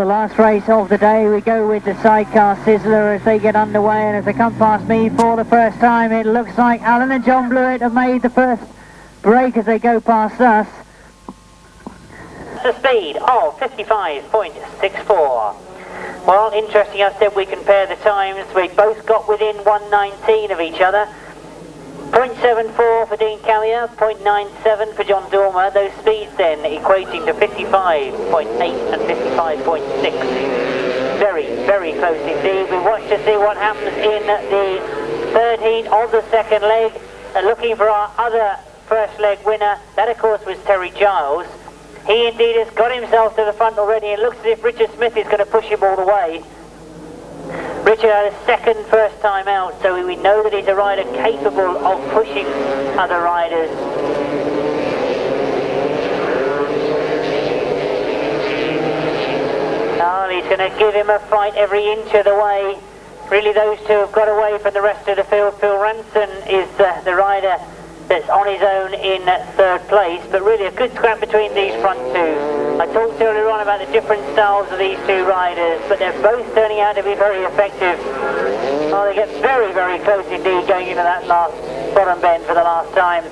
the last race of the day. We go with the Sidecar Sizzler as they get underway, and as they come past me for the first time, it looks like Alan and John Blewett have made the first break as they go past us. The speed of 55.64. Well, interesting, I said we compare the times. We both got within 1:19 of each other. 0.74 for Dean Callier, 0.97 for John Dormer. Those speeds then equating to 55.8 and 55.6. Very, very close indeed. We watch to see what happens in the third heat of the second leg. Looking for our other first leg winner. That, of course, was Terry Giles. He indeed has got himself to the front already. It looks as if Richard Smith is going to push him all the way. Richard had a second first time out, so we know that he's a rider capable of pushing other riders. Oh, he's going to give him a fight every inch of the way. Really, those two have got away from the rest of the field. Phil Ranson is the rider that's on his own in third place, but really a good scrap between these front two. I talked earlier on about the different styles of these two riders, but they're both turning out to be very effective. Oh, they get very, very close indeed going into that last bottom bend for the last time.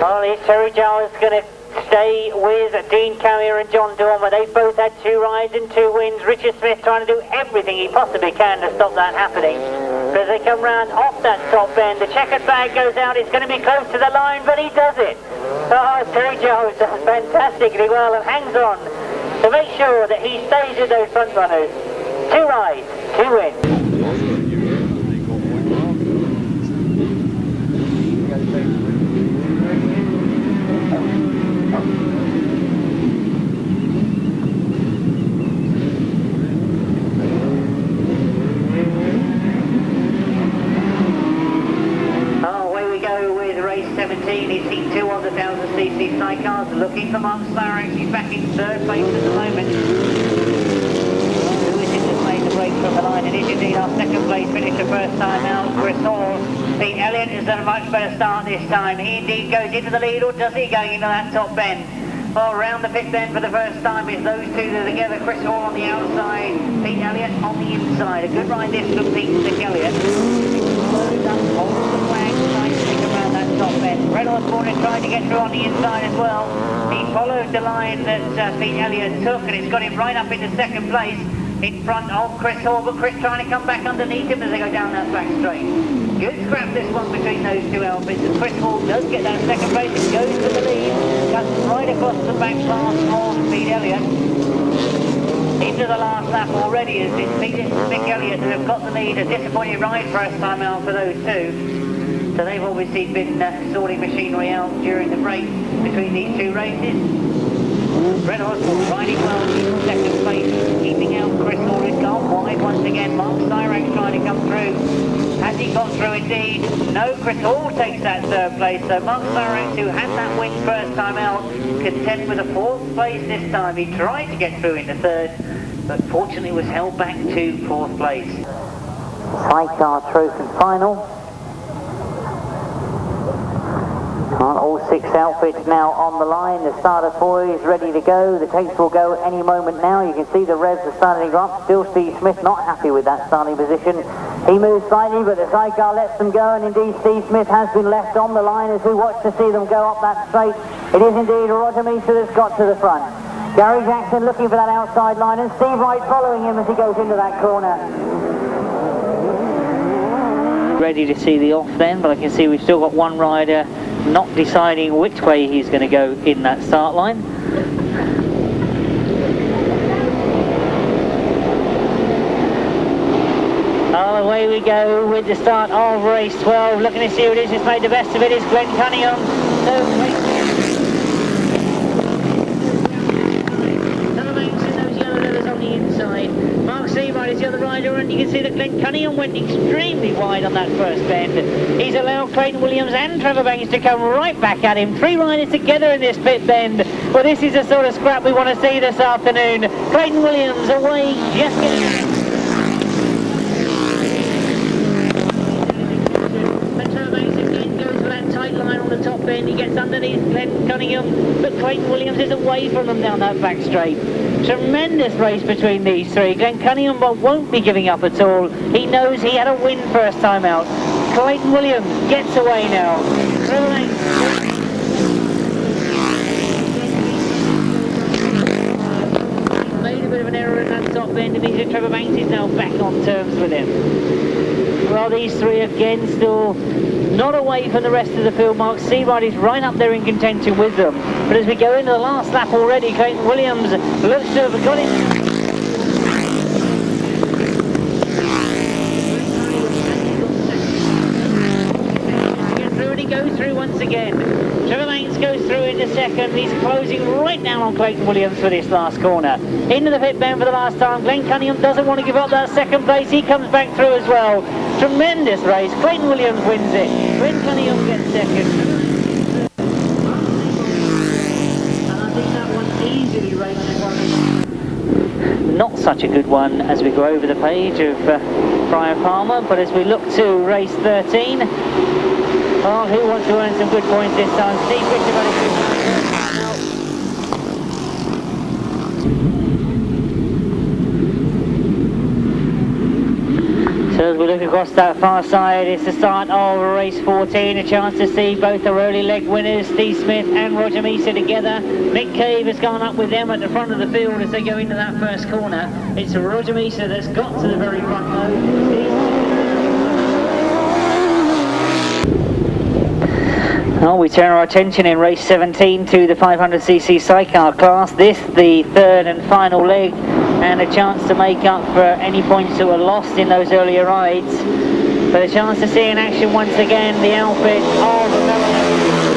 Oh, is Terry Giles going to stay with Dean Callier and John Dormer? They've both had 2 rides and 2 wins. Richard Smith trying to do everything he possibly can to stop that happening. But as they come round off that top bend, the checkered bag goes out. It's going to be close to the line, but he does it. Oh, Terry Giles does fantastically well and hangs on to make sure that he stays with those front runners. 2 rides, 2 wins. He's seen 2 on the 1000cc sidecars, looking for Mark Wadsworth. He's back in third place at the moment. Who is it that's made the break from the line? It is indeed our second place finish the first time out. Chris Hall. Pete Elliott has done a much better start this time. He indeed goes into the lead, or does he, going into that top bend? Well, round the 5th bend for the first time is those two that are together. Chris Hall on the outside, Pete Elliott on the inside. A good ride this from Pete and Elliott. Holds the flag, trying to stick around that top bend. Red Osborne tried to get through on the inside as well. He followed the line that Pete Elliott took, and it's got him right up into second place in front of Chris Hall, but Chris trying to come back underneath him as they go down that back straight. Good scrap this one between those two outfits, and Chris Hall does get that second place and goes to the lead, cuts right across the back pass of Pete Elliott. Into the last lap already as it's Pete Elliott who have got the lead. A disappointing ride first time out for those two. So they've obviously been sorting machinery out during the break between these 2 races. Red Osborne riding well in second place, keeping out Chris Hall, who's gone wide once again. Mark Wadsworth trying to come through. Has he got through indeed? No, Chris Hall takes that third place. So Mark Wadsworth, who had that win first time out, content with a 4th place this time. He tried to get through into 3rd, but fortunately was held back to 4th place. Sidecar Trophy Final. All 6 outfits now on the line. The starter 4 is ready to go. The tapes will go any moment now. You can see the revs are starting to go up. Still Steve Smith not happy with that starting position. He moves slightly, but the sidecar lets them go, and indeed Steve Smith has been left on the line as we watch to see them go up that straight. It is indeed Roger Meester that's got to the front. Gary Jackson looking for that outside line, and Steve Wright following him as he goes into that corner. Ready to see the off then, but I can see we've still got one rider not deciding which way he's going to go in that start line. Oh, away we go with the start of race 12. Looking to see who it is who's made the best of it. Is Glenn Cunningham. Is the other rider, and you can see that Glenn Cunningham went extremely wide on that first bend. He's allowed Clayton Williams and Trevor Banks to come right back at him. 3 riders together in this pit bend. Well, this is the sort of scrap we want to see this afternoon. Clayton Williams away, just getting... Trevor Banks again goes for that tight line on the top top bend. He gets underneath Glenn Cunningham, but Clayton Williams is away from them down that back straight. Tremendous race between these three. Glenn Cunningham won't be giving up at all. He knows he had a win first time out. Clayton Williams gets away now. Made a bit of an error in that top end, and means that Trevor Banks is now back on terms with him. Well, these three again still not away from the rest of the field. Mark Seawright is right up there in contention with them. But as we go into the last lap already, Clayton Williams looks to have got it. Goes through once again. Trevor Banks goes through into second. He's closing right down on Clayton Williams for this last corner. Into the pit bend for the last time. Glenn Cunningham doesn't want to give up that second place. He comes back through as well. Tremendous race. Clayton Williams wins it. Glenn Cunningham gets second. And I think that one easily races. Not such a good one as we go over the page of Brian Palmer, but as we look to race 13, oh, who wants to earn some good points this time? Steve So as we look across that far side, it's the start of race 14, a chance to see both the early leg winners, Steve Smith and Roger Mesa together. Nick Cave has gone up with them at the front of the field as they go into that first corner. It's Roger Mesa that's got to the very front though. Well, we turn our attention in race 17 to the 500cc sidecar class. This, the third and final leg, and a chance to make up for any points that were lost in those earlier rides. But a chance to see in action once again the outfit of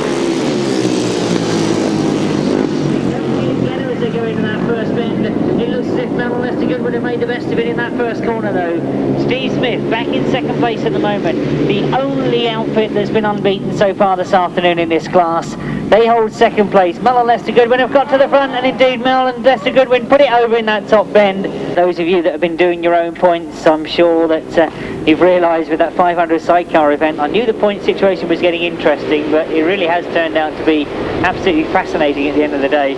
as they go into that first bend. It looks as if Mel Lester Good would have made the best of it in that first corner though. Steve Smith back in second place at the moment. The only outfit that's been unbeaten so far this afternoon in this class. They hold second place. Mel and Lester Goodwin have got to the front, and indeed Mel and Lester Goodwin put it over in that top bend. Those of you that have been doing your own points, I'm sure that you've realised with that 500 sidecar event, I knew the point situation was getting interesting, but it really has turned out to be absolutely fascinating at the end of the day.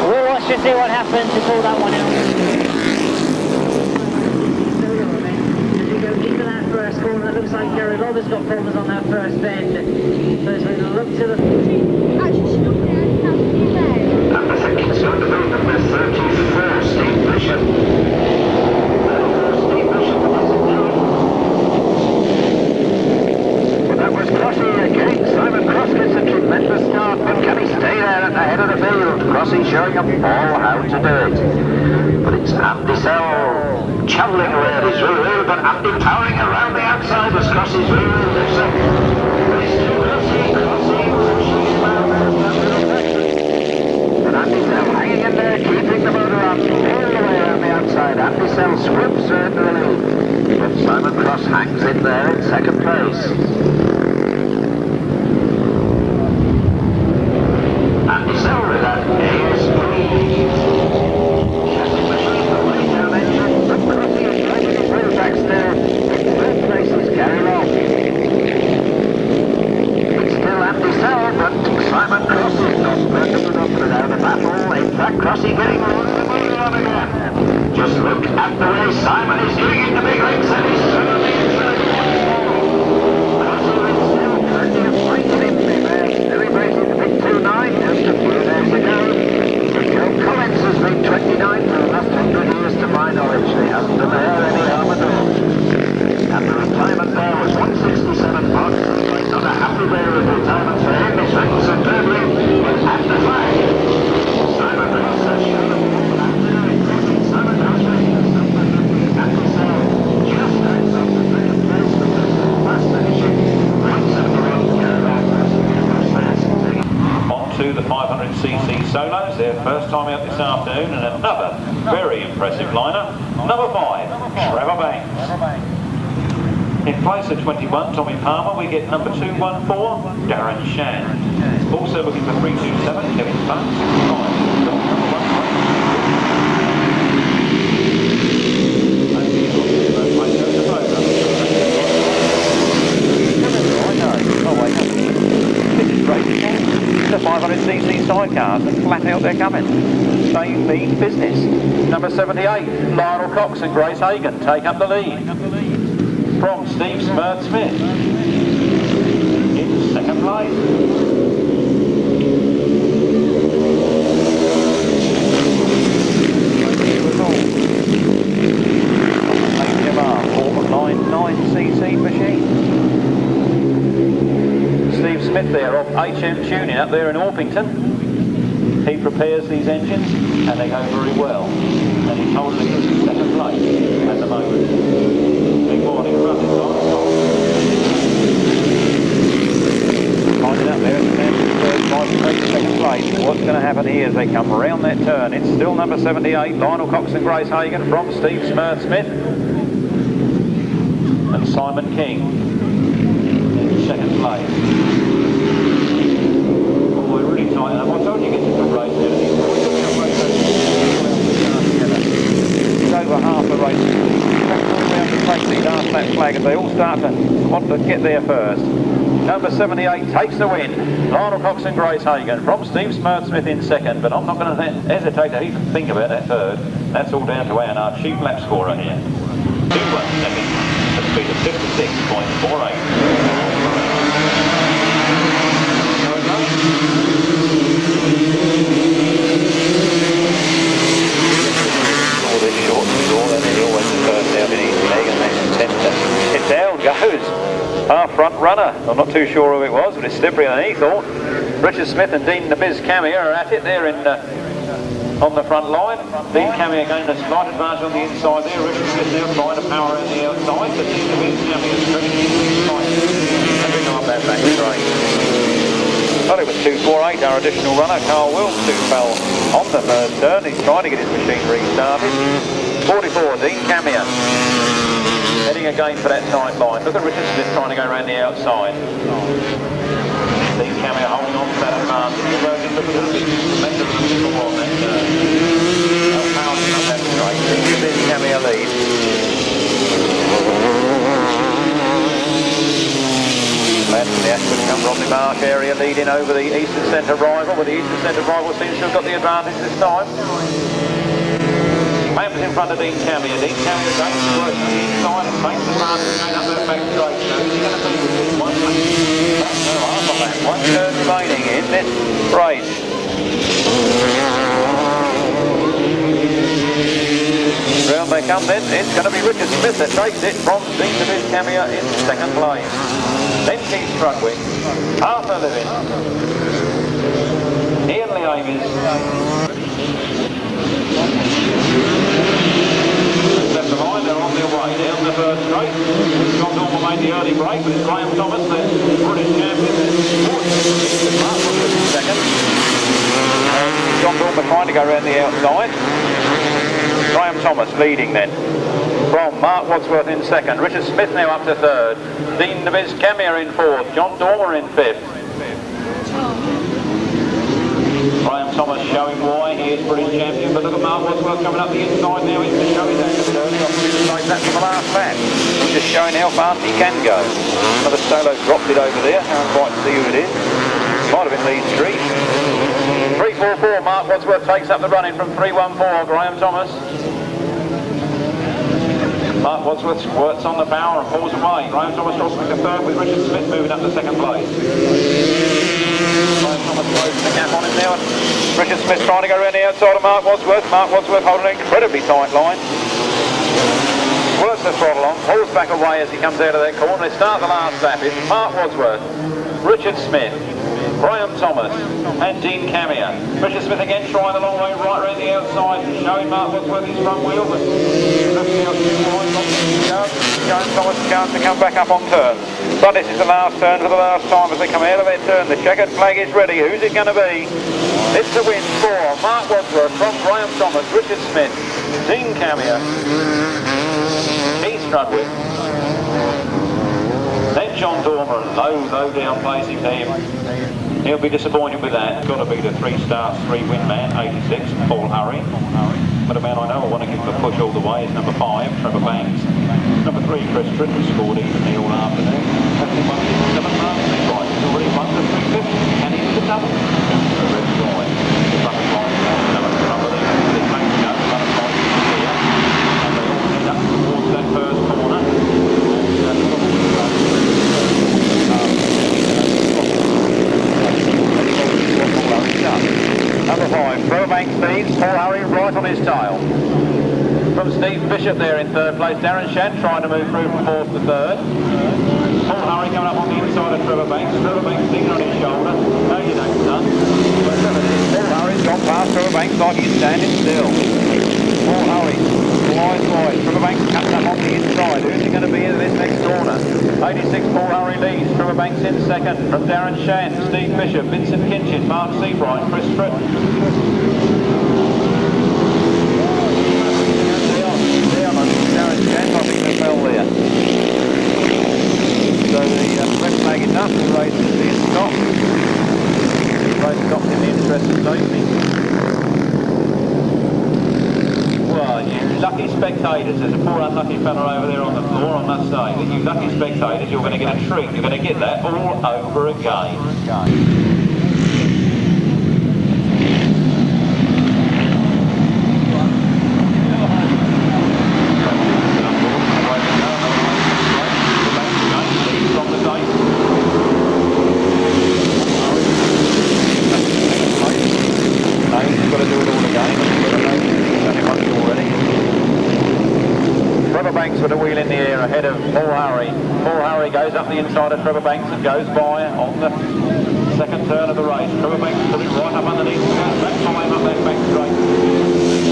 We'll watch to see what happens to pull that one out. As we go into that first corner, it looks like Gary Roberts got problems on that first bend. So as we look to the... I think it's going to be number 31st, Steve Bishop. Well, that was Crossy again. Simon Cross gets a tremendous start, but can he stay there at the head of the field? Crossy showing up all how to do it. But it's Andy Sell travelling around his rear wheel, but Andy powering around the outside as Crossy's rear wheel lifts up. Andy Sell hanging in there, keeping the motor on, all the way around the outside. Andy Sell swoops her into the lead, but Simon Cross hangs in there in second place. Andy Sell with that ASP. Way down engine, but Crossy is driving his wheel back still. In third place is Gary Long. It's still Andy Sell, but Simon Cross is not broken up without a battle. In fact, Crossy getting the motor on again. Just look at the way Simon is doing in the big legs, and he's certainly in third. Crossy with still plenty of fight in him. Celebrating the big 2-9 just a few days ago. Joe Collins has been 29 for the last 100 years to my knowledge. He hasn't done any harm at all. And the retirement there was 167 bucks. Not a happy day of retirement for him. He's riding superbly at the flag. Simon Cross has shown the ball out there. Simon Cross ready to stop the Andy Sell just outside the second place with the fast finishing 171 On to the 500cc solos, their first time out this afternoon, and another very impressive liner. Number 5, Trevor Banks. In place of 21, Tommy Palmer, we get number 214, Darren Shand. Also looking for 327, Kevin Leide. but they're coming. They mean business. Number 78, Lionel Cox and Grace Hagan take up the lead from Steve Smith in second place. HMR 499cc machine. Steve Smith there off HM Tuning up there in Orpington. He prepares these engines and they go very well. And he's holding it in second place at the moment. Big morning run this time. Finding up there at the end of the third place, second place. What's going to happen here as they come around that turn? It's still number 78, Lionel Cox and Grace Hagan from Steve Smith. And Simon King in second place. Oh, we're really tight up. I told you get to the race there. It's over half the race. Around to take the last lap flag as they all start to want to get there first. Number 78 takes the win. Lionel Cox and Grace Hagan from Steve Smith in second, but I'm not going to hesitate to even think about that third. That's all down to our chief lap scorer here. 2-1 second. A speed of 56.48. All this short score, then he always turns down in his leg and then it down goes. Our front runner. I'm not too sure who it was, but it's slippery than he thought. Richard Smith and Dean Nabiz Camia are at it there on the front line. Dean Camia gained a slight advantage on the inside there. Richard Smith now trying to power around the outside, but Dean Nabiz Camia is stretching inside. Having on that back straight. Well, it was 248, our additional runner, Carl Wilkes, who fell on the first turn. He's trying to get his machine restarted. 44, Dean Camia. Heading again for that tight line. Look at Richard Smith trying to go around the outside. Dean Camia holding on to that advantage. Just look a little bit better than before on that turn. No power up that straight. Dean Camia lead. Lads from the Ashford come Rodney Marsh area leading over the Eastern Centre rival, but the Eastern Centre rival seems to have got the advantage this time. Mayhem's in front of Dean Camia. Dean Camia goes to work on the inside and takes the advantage going up that back straight. So is he going to be with this one lap? No, half a lap. One turn remaining in this race. Round they come then. It's going to be Richard Smith that takes it from Dean Camia in second place. Then Keith Strudwick, Arthur Living, Ian Leamis, left the line, they're on their way down the first straight. John Dormer made the early break, but it's Graham Thomas, the British champion, second. John Dormer trying to go around the outside. Graham Thomas leading then. From Mark Wadsworth in second, Richard Smith now up to third, Dean Nabiz Camia in fourth, John Dormer in fifth. Graham Thomas showing why he is British champion, but look at Mark Wadsworth coming up the inside now. He's just showing that a bit early. Like that from the last lap. He's just showing how fast he can go. Another solo dropped it over there. Can't quite see who it is. Might have been Leeds Street. 344, Mark Wadsworth takes up the running from 314, Graham Thomas. Mark Wadsworth works on the power and pulls away. Graham Thomas crossing the third with Richard Smith moving up to second place. Graham Thomas closing the gap on him now. Richard Smith trying to go around the outside of Mark Wadsworth. Mark Wadsworth holding an incredibly tight line. Works the throttle on, pulls back away as he comes out of that corner. They start the last lap. It's Mark Wadsworth, Richard Smith, Graham Thomas and Dean Camia. Richard Smith again trying the long way right around the outside, showing Mark Wadsworth his front wheel, but looking out too wide. Graham Thomas a chance to come back up on turns. So this is the last turn for the last time as they come out of that turn. The checkered flag is ready. Who's it going to be? It's the win for Mark Wadsworth from Graham Thomas, Richard Smith, Dean Camia, Keith Strudwick, then John Dormer, low down placing team. He'll be disappointed with that. Got to be the 3 starts, 3 win man, 86, Paul Hurry. But a man I know I want to give him a push all the way is number 5, Trevor Banks. Number 3, Chris Tritton scored evenly all afternoon. That's the 1 7 marks. He's already won the 350. And he's the double. The red line. 5. Trevor Banks leads, Paul Harry right on his tail. From Steve Bishop there in third place, Darren Shand trying to move through from fourth to third. Paul Harry coming up on the inside of Trevor Banks leaning on his shoulder. No, you don't, son. But Paul Harry's gone past Trevor Banks like he's standing still. Paul Harry flies wide. Trevor Banks comes up on the inside. Who's he going to be in this next corner? 86 Paul Harry leads. Trevor Banks in second. From Darren Shand, Steve Bishop, Vincent Kinchin, Mark Seabright, Chris Stritton. I think they fell there. So the red flag is up, the race is being stopped. The race stopped in the interest of safety. Well, you lucky spectators, there's a poor unlucky fella over there on the floor, I must say, that you lucky spectators, you're going to get a treat, you're going to get that all over again. With a wheel in the air ahead of Paul Harry. Paul Harry goes up the inside of Trevor Banks and goes by on the second turn of the race. Trevor Banks put it right up underneath and goes back time up that back straight.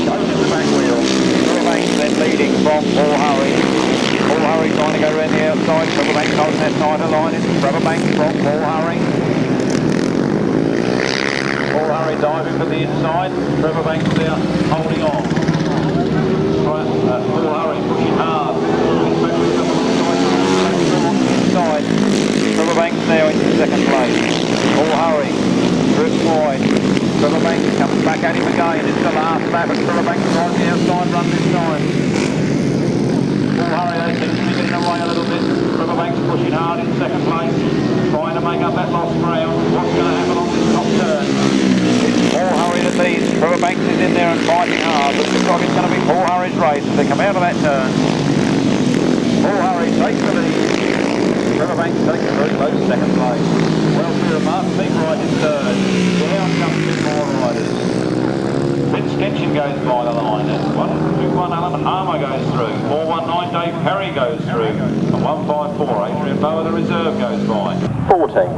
Shows him the back wheel. Trevor Banks then leading from Paul Harry. Paul Harry trying to go around the outside. Trevor Banks holding that side of the line. It's Trevor Banks from Paul Harry. Paul Harry diving for the inside. Trevor Banks there holding on. Paul Harry pushing hard. Inside. Trevor Banks now into second place. Paul Harry drifts wide. Trevor Banks comes back at him again. It's the last lap, and Trevor Banks right the outside run this time. Paul Harry, they seem to be getting away a little bit. Trevor Banks pushing hard in second place, trying to make up that lost ground. What's going to happen on this top turn? Paul Harry that leads. Trevor Banks is in there and fighting hard. Looks like it's going to be Paul Harry's race as they come out of that turn. Paul Harry takes the lead. Trevor Banks takes a very close second place. Well clear of Mark Seabright in third. Down comes two more riders. Vince Kinchin goes by the line. That's 121 Alan Armour goes through. 419 Dave Perry goes through. And 154 Adrian Mower the reserve goes by. 14.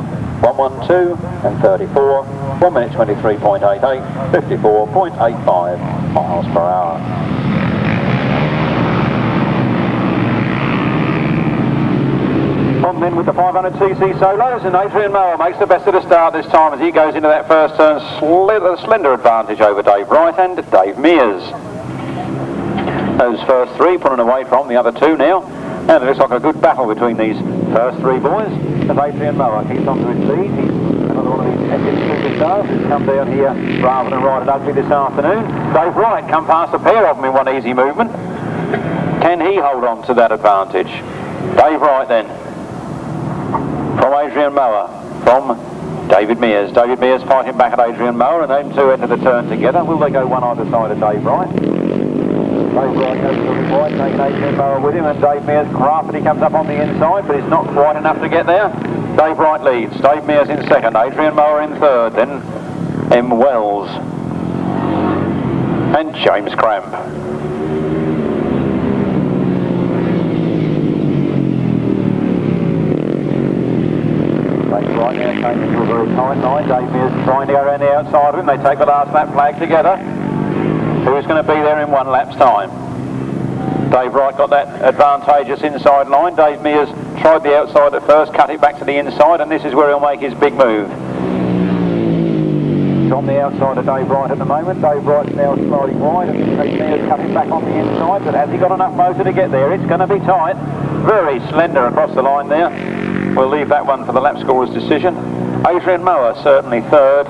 112 and 34, 1 minute 23.88, 54.85 miles per hour. On then with the 500cc solos, and Adrian Mower makes the best of the start this time as he goes into that first turn, slender advantage over Dave Wright and Dave Mears. Those first three pulling away from the other two now, and it looks like a good battle between these first three boys. As Adrian Mower keeps on to his lead. He's another one of these epic superstars who's come down here rather than ride at Ugly this afternoon. Dave Wright come past a pair of them in one easy movement. Can he hold on to that advantage? Dave Wright then. From Adrian Mower. From David Mears. David Mears fighting back at Adrian Mower, and them two enter the turn together. Will they go one either side of Dave Wright? Dave Wright goes to the right, taking Adrian Mower with him, and Dave Mears craftily comes up on the inside, but it's not quite enough to get there. Dave Wright leads, Dave Mears in second, Adrian Mower in third, then M. Wells and James Cramp. Dave Wright now came into a very tight line. Dave Mears trying to go around the outside of him. They take the last lap flag together. Who's going to be there in 1 lap's time? Dave Wright got that advantageous inside line. Dave Mears tried the outside at first, cut it back to the inside, and this is where he'll make his big move. He's on the outside of Dave Wright at the moment. Dave Wright's now sliding wide, and Dave Mears cutting back on the inside, but has he got enough motor to get there? It's going to be tight. Very slender across the line there. We'll leave that one for the lap scorer's decision. Adrian Mower certainly third.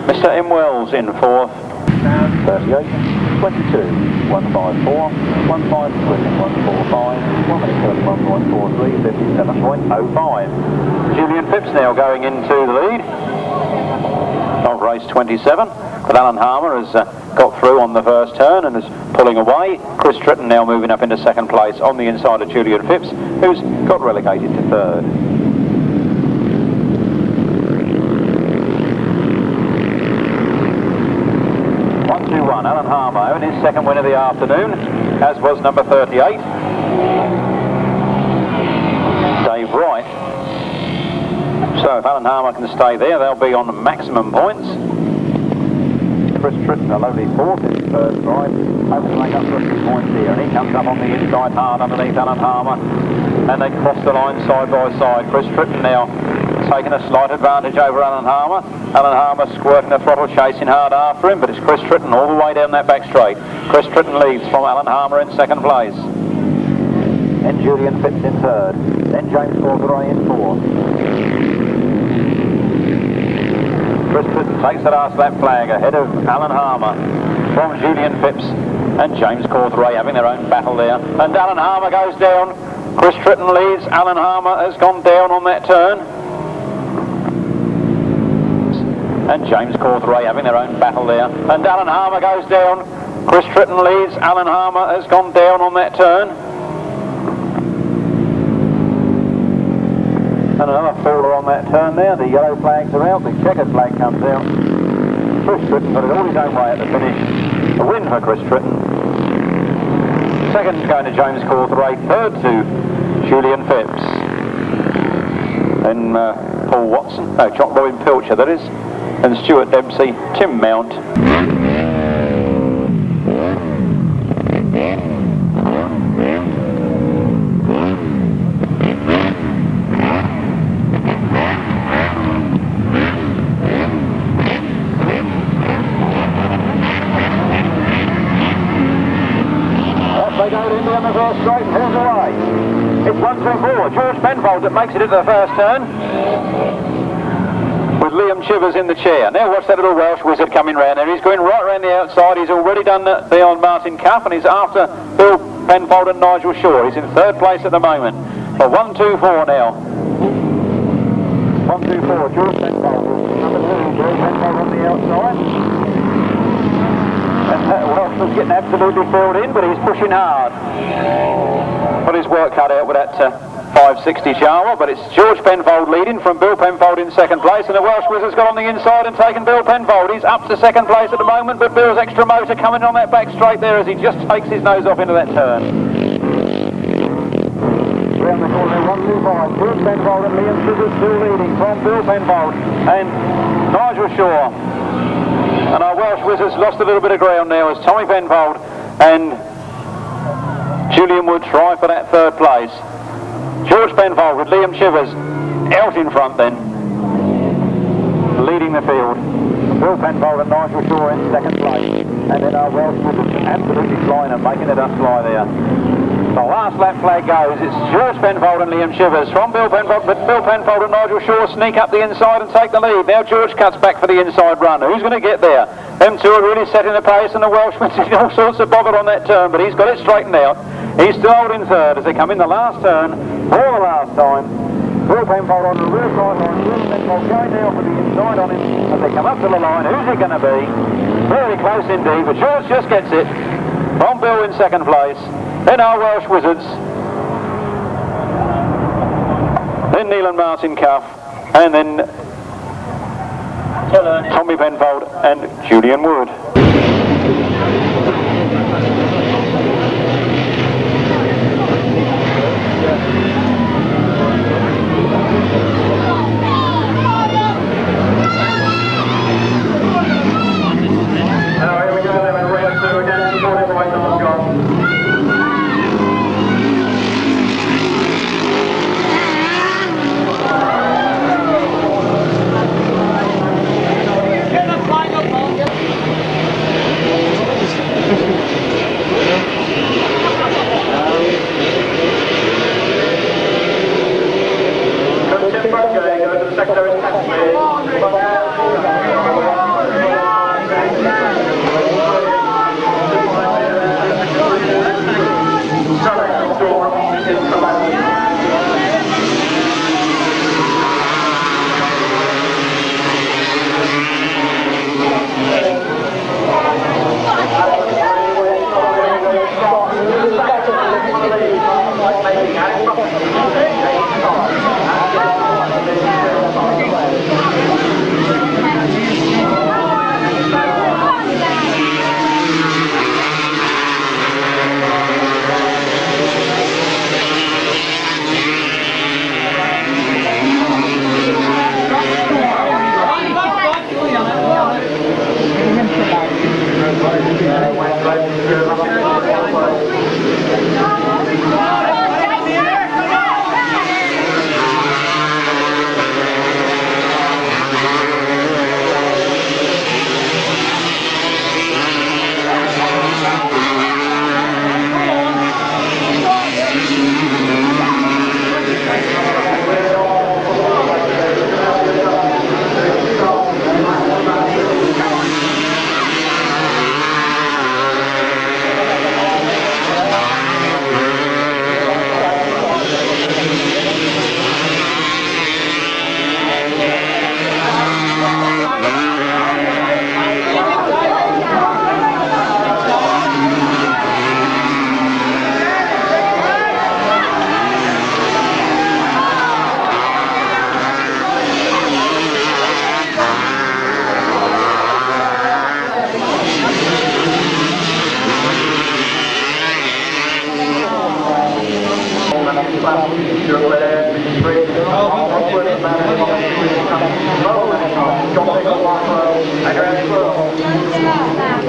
Mr. M. Wells in fourth. 38, 22, 154, 153, 145, 131.43, 57.05. Julian Phipps now going into the lead of race 27. But Alan Harmer has got through on the first turn and is pulling away. Chris Stritton now moving up into second place on the inside of Julian Phipps, who's got relegated to third. 1, Alan Harmer, in his second win of the afternoon, as was number 38, Dave Wright. So if Alan Harmer can stay there, they'll be on maximum points. Chris Tritton, a lovely fourth in his first drive, hoping to make up for a few points here, and he comes up on the inside hard underneath Alan Harmer, and they cross the line side by side. Chris Tritton now taking a slight advantage over Alan Harmer. Alan Harmer squirting the throttle, chasing hard after him, but it's Chris Tritton all the way down that back straight. Chris Tritton leads from Alan Harmer in second place. Then Julian Phipps in third. Then James Cortheray in fourth. Chris Tritton takes the last lap flag ahead of Alan Harmer from Julian Phipps and James Cortheray having their own battle there. And Alan Harmer goes down. Chris Tritton leads. Alan Harmer has gone down on that turn. And James Cortheray having their own battle there. And Alan Harmer goes down. Chris Tritton leads. Alan Harmer has gone down on that turn. And another faller on that turn there. The yellow flags are out. The checkered flag comes out. Chris Tritton got it all his own way at the finish. A win for Chris Tritton. Second going to James Cortheray. Third to Julian Phipps. Then Paul Watson. No, John Robin Pilcher, that is. And Stuart Dempsey, Tim Mount. They go in on the first straight and pulls away. It's 1, 2, 4. George Penfold that makes it into the first turn, with Liam Chivers in the chair. Now watch that little Welsh wizard coming round there. He's going right round the outside. He's already done the old Martin Cup, and he's after Bill Penfold and Nigel Shaw. He's in third place at the moment. So 1, 2, 4 now. 1, 2, 4. George Penfold. Number 2. George Penfold on the outside. And Welshman's getting absolutely filled in, but he's pushing hard. Got his work cut out with that 560 Charmer, but it's George Penfold leading from Bill Penfold in second place, and the Welsh Wizard's got on the inside and taken Bill Penfold. He's up to second place at the moment, but Bill's extra motor coming on that back straight there as he just takes his nose off into that turn. Round the corner, 1, 2, 5. George Penfold and Liam Chivers still leading from Bill Penfold and Nigel Shaw. And our Welsh Wizards lost a little bit of ground now as Tommy Penfold and Julian Wood try for that third place. George Penfold with Liam Chivers out in front then, leading the field. Bill Penfold and Nigel Shaw in second place. And then our Welsh Wizards absolutely flying and making it us fly there. The last lap flag goes. It's George Penfold and Liam Chivers from Bill Penfold, but Bill Penfold and Nigel Shaw sneak up the inside and take the lead. Now George cuts back for the inside run. Who's going to get there? Them two are really setting the pace, and the Welshman's in all sorts of bother on that turn, but he's got it straightened out. He's still holding third as they come in the last turn for the last time. Bill Penfold on the rear side line. Bill Penfold going now for the inside on him as they come up to the line. Who's he going to be? Very close indeed, but George just gets it from Bill in second place. Then our Welsh Wizards, then Neil and Martin Cuff, and then Tommy Penfold and Julian Wood. Now here we go then, and we're going to again, supported by Tom Scott.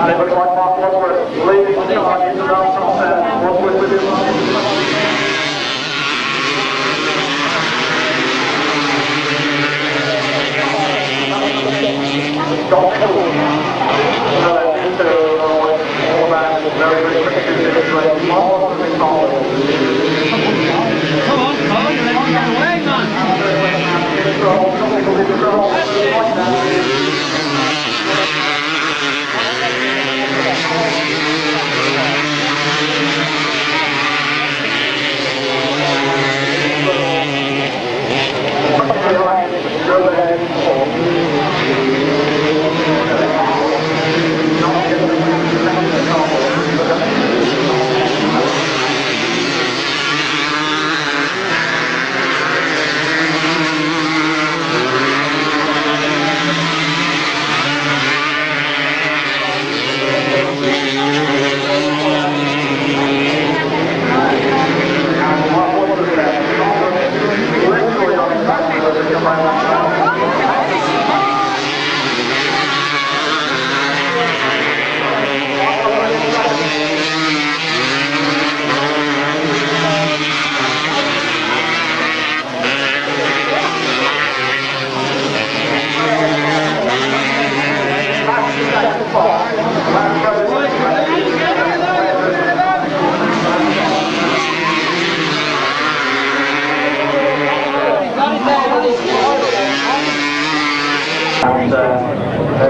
And it looks like Mark Wadsworth leading the charge into round sunset. Wadsworth with his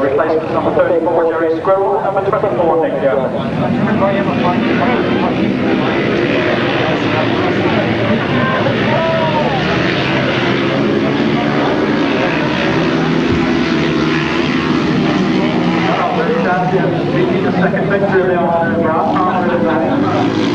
replacement number 34, Jerry Squirrel, number 24, Nick Jones. The second victory of the afternoon, Grasstrack.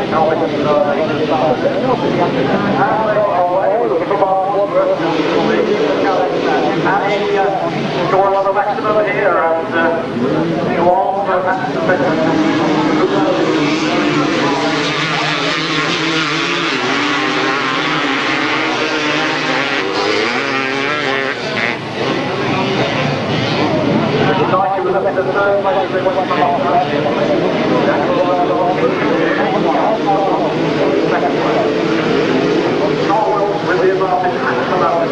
helping us looking for Mark Wadsworth, and he scored on the maximum here and go on for that. He was up in the third place as they went from second place. Carl Wilkes with the advantage at the moment.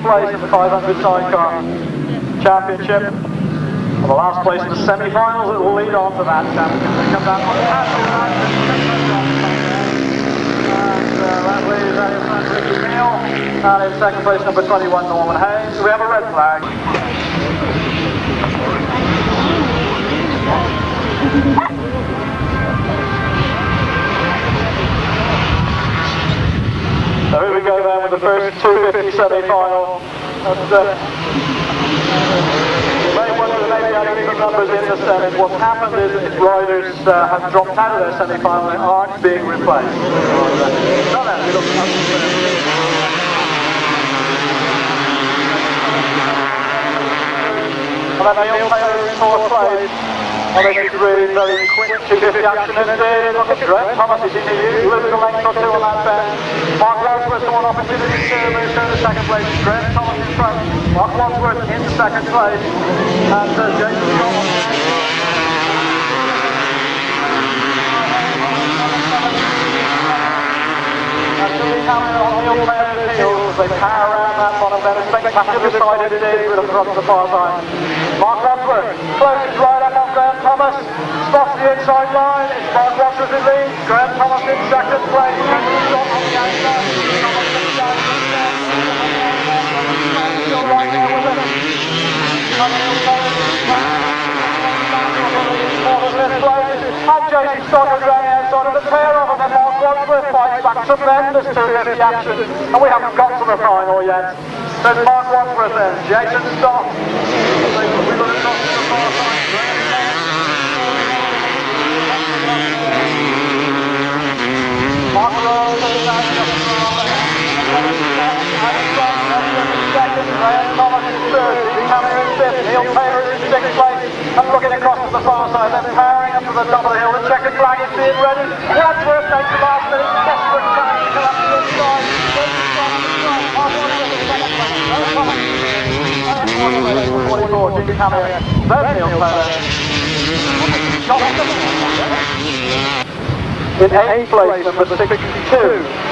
Place in the 500 sidecar championship. Well, the last place in the semi-finals, it will lead on to that championship. They come down on the pass and that lead is out in front Ricky Neal, and in second place number 21 Norman Hayes. We have a red flag. So here we go then with the first 250 semi-final. You may wonder maybe adding some numbers in the semis. What's happened is if riders have dropped out of their semi-final, they aren't being replaced. And then the player in fourth place. Well, this is really very quick 250 action indeed. Look at Graham Thomas, is he near you? Losing a length or two on that bend. Mark Wadsworth one opportunity to move to second place. Graham Thomas in front. Mark Wadsworth in second place. And Jason Thomas. Coming on the old player's heels as they power around that bottom bend. A spectacular side indeed with a front to the far side. Mark Wadsworth closes right up on Graham Thomas, spots the inside line. It's Mark Wadsworth in lead. Graham Thomas in second place. Shot on the outside. Still right there with it. And Jason Stoddard around the outside of the pair of them, and Mark Wadsworth fights back tremendous 250 action, and we haven't got to the final yet. There's Mark Wadsworth then, Jason Stoddard. Mark Graham Thomas is third, coming in fifth, Neil Taylor is in sixth place, and looking across to the far side, then powering up to the top of the hill, the checkered flag is being ready. Wadsworth makes the last minute, desperate trying to come up to the inside, goes to stop the strike, Mark Wadsworth in second place, Graham Thomas, and 44, Jimmy Hammer, then Neil Taylor. In 8th place, number 62,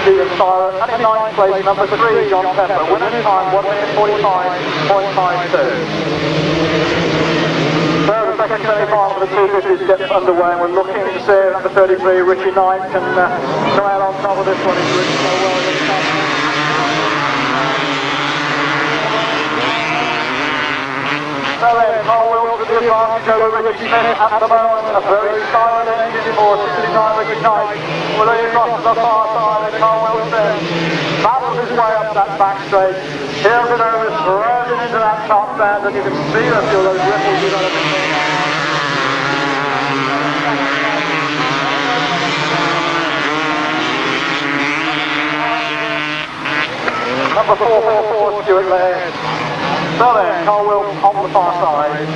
Stephen Tyler, and in 9th place, number 3, John Pepper. Winner's time, 1:45.52. So the second semi-final for the 250s gets underway, and we're looking to see if number 33, Richie Knight, can come out on top of this one. He's ridden so well this time. So then, Carl Wilkes with the advantage over Richie Smith at the moment. A very silent engine 64, 69 looking nice. We're looking across to the far side and Carl Wilkes there. Battles his way up that back straight. Heels it over, throws it into that top band, and you can see a few of those ripples developing. Number 444, Stuart Laird. So there, Carl Wilkes on the far side,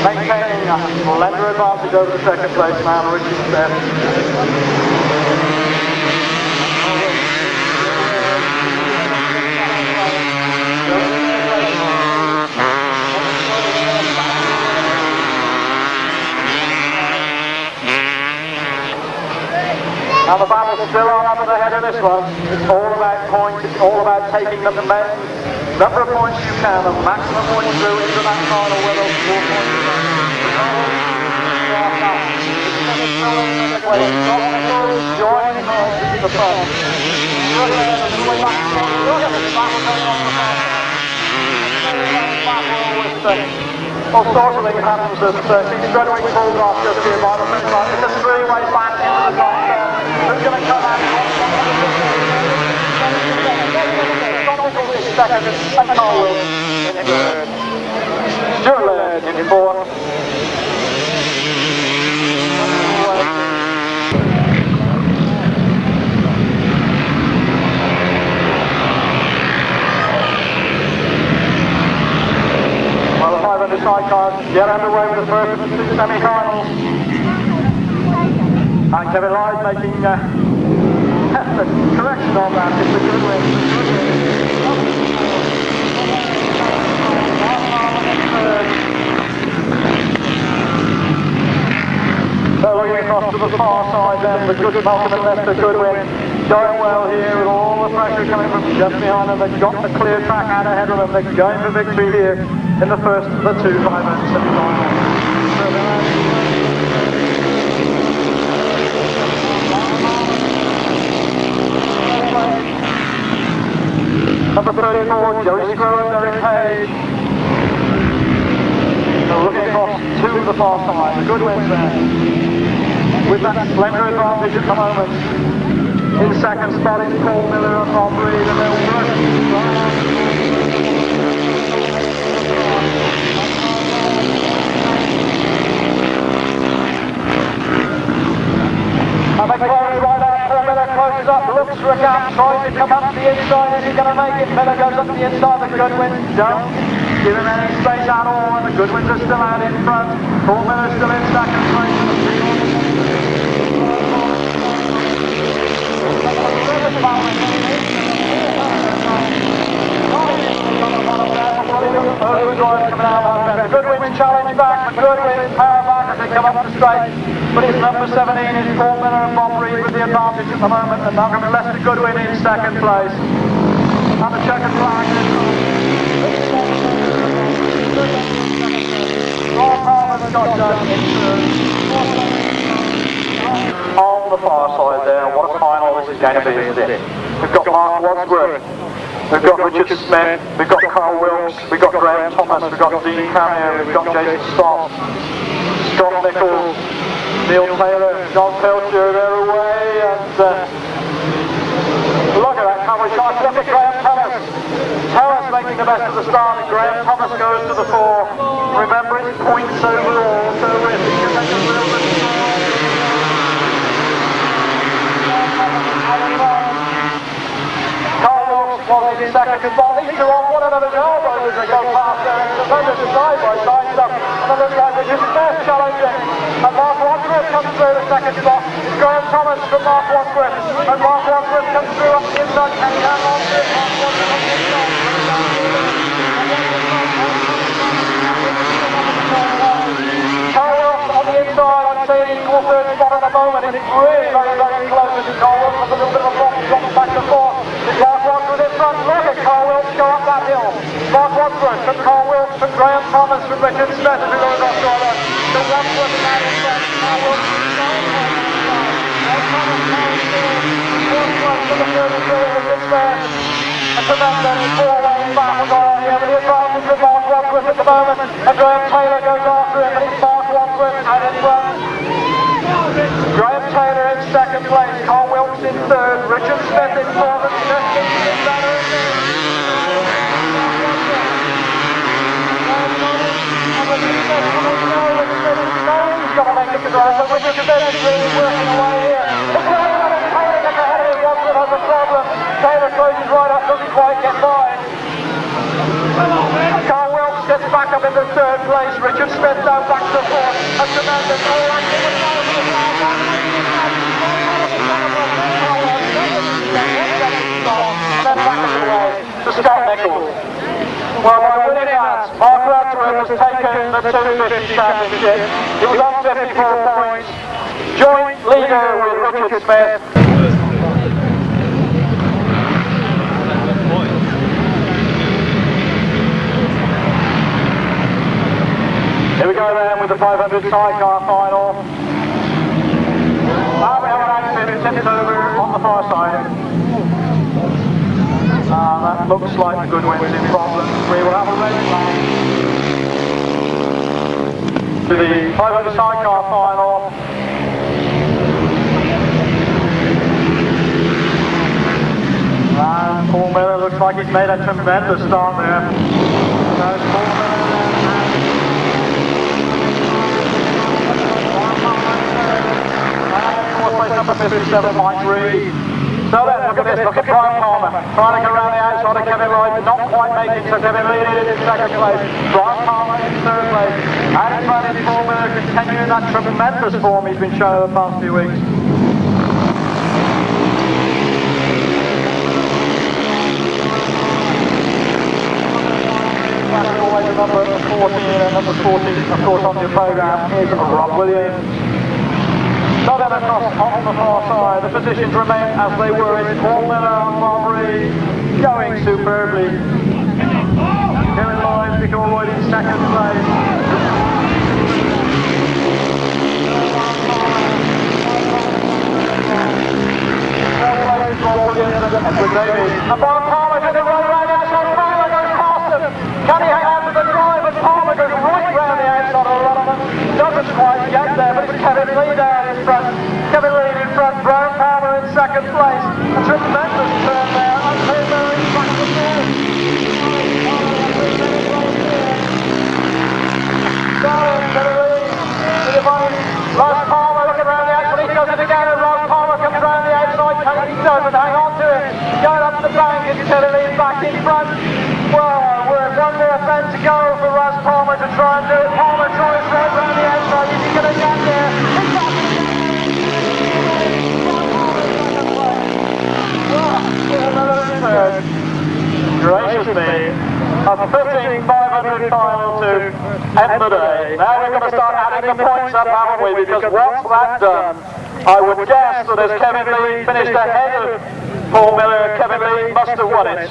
maintaining a slender advantage over the second place man, Richard Smith. Now the battle's still on up at the head of this one. It's all about points, it's all about taking the number of points you can, the maximum points through into that final where those 4 points are. Joining the front. Look at this battle going on the front. All sorts of things happens as Gatwick pulls off just here by the finish line. It's a three-way back into the top there. Who's going to come out? Nicholls in second, and Carl Wilkes in third. Stuart Laird in fourth. Well, the 500 sidecars get underway with the first of the 2 semi-finals. And Kevin Leide making the correction on that. It's a good win. So looking across to the far side then, the good Malcolm and Leicester Goodwin going well here with all the pressure coming from just behind them. They've got the clear track out ahead of them. They're going for victory here in the first of the 2 500 semi-finals. Number 34, Joey Screw and Derek Page. So looking across to the far side, the good wins there. With that slender advantage at the moment. In second spot is Paul Miller and Rob Reed, and they're working. And they close right out. Paul Miller closes up, looks for a gap, tries to come up to the inside. Is he going to make it? Miller goes up to the inside. The Goodwins don't give him any space at all, and the Goodwins are still out in front. Paul Miller still in second place. The Goodwins challenge back, the Goodwins power back as they come up the straight. But it's number 17 is Paul Miller and Bob Reed with the advantage at the moment, and Malcolm and Leicester Goodwin in second place. And the checkered flag is on the far side there. What a final this is going to be, isn't it? We've got Mark Wadsworth, we've got Richard Smith, we've got Carl Wilkes, we've got Graham Thomas, we've got Dean Cameo, we've got Jason Stott, Scott Nicholls, Neil Taylor, John Pilcher, they're away, and look at that coverage shot. Look at Graham Thomas. Terrace making the best of the start, and Graham Thomas goes to the fore. Remember, it's points overall, so if he can make a real good Carl Wilkes was in second, because these are on one another's elbows as they go past there, and the fenders are side by side stuff. And it looks like Richard Smith challenging. And Mark Wadsworth comes through the second spot. It's Graham Thomas from Mark Wadsworth. And Mark Wadsworth comes through up the inside. Can he hang on to it? Mark Wadsworth on the inside. Carl Wilkes on the inside. I'm saying equal third spot at the moment. It's really very, very close. It's Carl Wilkes has a little bit of a block, drops back and forth. It's Mark Wadsworth in front. Look at Carl Wilkes go up that hill. Mark Wadsworth from Carl Wilkes, from Graham Thomas, from Richard Smith, as we go across the other. So Wadsworth is out in front. Carl Wilkes is down in front. Wadsworth to the 33, Richard Smith. And from that then, 4 ways back and on here, but the advantage with Mark Wadsworth at the moment. And Graham Taylor goes after him, but it's Mark Wadsworth out in front. Graham drive, but Richard Smith is really working away here. The crowd is coming at the head of it, Wadsworth has a problem. Taylor closes right up, doesn't quite get by. Carl Wilkes gets back up into third place, Richard Smith down back to fourth. A tremendous to Scott Nicholls. Well, by winning that, Mark Wadsworth has taken the 250 championship. He was on 54 points, joint leader with Richard Smith. Here we go then with the 500 sidecar final. Now we have an accident tipped over on the far side. That looks like a good wins in problem. We will have a race back to the 500 sidecar final. And Paul Miller looks like he's made a tremendous start there. There's Paul Miller. Number 57.3. So then, look at this, look at Brian Palmer, trying to go around the outside of Kevin Leide, not quite making, so Kevin Leide in second place, Brian Palmer in third place, and in front is Paul Miller continuing that tremendous form he's been showing over the past few weeks. Always remember number 14 and number 14, of course, on your programme is Rob Williams. So then across on the far side, the positions remain as they were. It's Paul Miller on Marbury, going superbly. Kevin Leide, Nicholls Lloyd in second place. And Brian Palmer took it right around the outside. Palmer goes past him. Can he hang on to the drive? But Palmer goes right round the outside of the run. Doesn't quite get there, but it's Kevin Leide in front. Kevin Leide in front, Brian Palmer in second place. A tremendous turn there, and Palmer in front of the field. So, Kevin Leide, Ross Palmer looking around the outside, he does it again, and Ross Palmer comes around the outside, he doesn't hang on to it. Going up the bank, it's Kevin Leide back in front. Well, we're one more bend to go for Ross Palmer to try and do it. Palmer tries right around the outside, is he going to get there? Gracious me, a 15,500 final to end the day. Now we're going to start adding the points up, haven't we? Because once that's done, I would guess that as Kevin Leide finished ahead of Paul Miller, Kevin Leide must have won it.